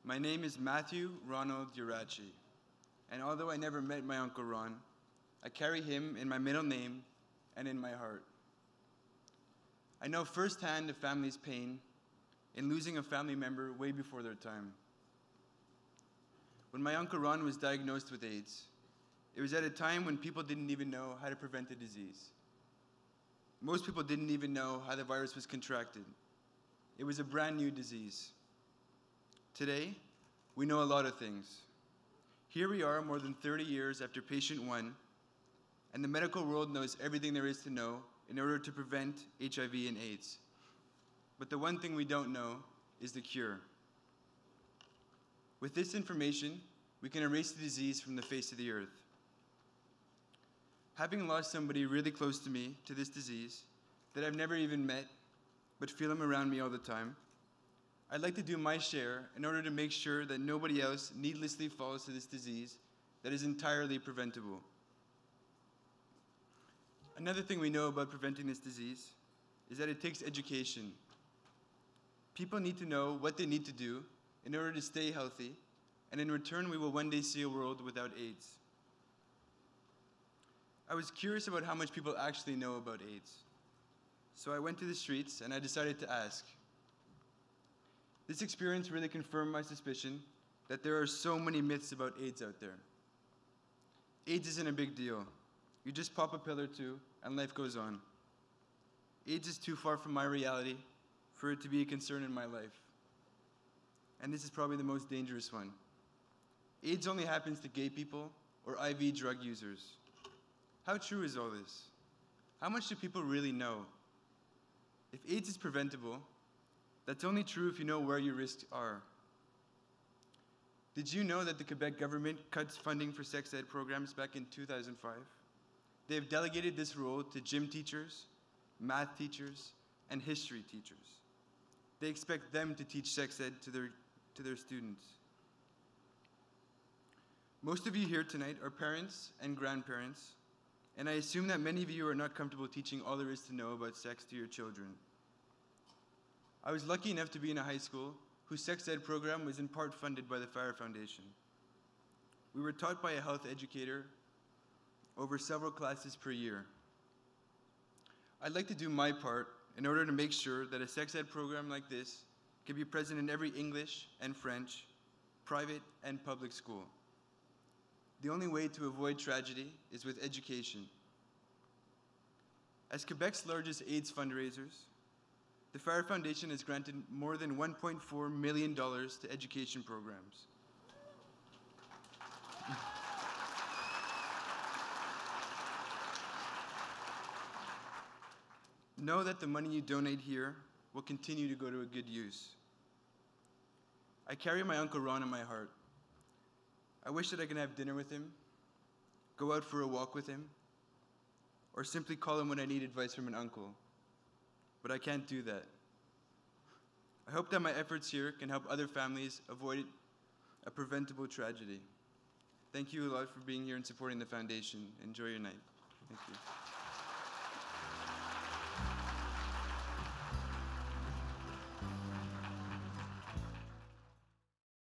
My name is Matthew Ronald Ieraci, and although I never met my Uncle Ron, I carry him in my middle name and in my heart. I know firsthand the family's pain in losing a family member way before their time. When my Uncle Ron was diagnosed with AIDS, it was at a time when people didn't even know how to prevent the disease. Most people didn't even know how the virus was contracted. It was a brand new disease. Today, we know a lot of things. Here we are more than 30 years after patient 1, and the medical world knows everything there is to know in order to prevent HIV and AIDS. But the one thing we don't know is the cure. With this information, we can erase the disease from the face of the earth. Having lost somebody really close to me to this disease that I've never even met, but feel him around me all the time, I'd like to do my share in order to make sure that nobody else needlessly falls to this disease that is entirely preventable. Another thing we know about preventing this disease is that it takes education. People need to know what they need to do in order to stay healthy, and in return, we will one day see a world without AIDS. I was curious about how much people actually know about AIDS. So I went to the streets and I decided to ask. This experience really confirmed my suspicion that there are so many myths about AIDS out there. AIDS isn't a big deal. You just pop a pill or two and life goes on. AIDS is too far from my reality for it to be a concern in my life. And this is probably the most dangerous one. AIDS only happens to gay people or IV drug users. How true is all this? How much do people really know? If AIDS is preventable, that's only true if you know where your risks are. Did you know that the Quebec government cuts funding for sex ed programs back in 2005? They have delegated this role to gym teachers, math teachers, and history teachers. They expect them to teach sex ed to their students. Most of you here tonight are parents and grandparents, and I assume that many of you are not comfortable teaching all there is to know about sex to your children. I was lucky enough to be in a high school whose sex ed program was in part funded by the Farha Foundation. We were taught by a health educator over several classes per year. I'd like to do my part in order to make sure that a sex ed program like this can be present in every English and French, private and public school. The only way to avoid tragedy is with education. As Quebec's largest AIDS fundraisers, the Farha Foundation has granted more than $1.4 million to education programs. Know that the money you donate here will continue to go to a good use. I carry my Uncle Ron in my heart. I wish that I could have dinner with him, go out for a walk with him, or simply call him when I need advice from an uncle. But I can't do that. I hope that my efforts here can help other families avoid a preventable tragedy. Thank you a lot for being here and supporting the foundation. Enjoy your night. Thank you.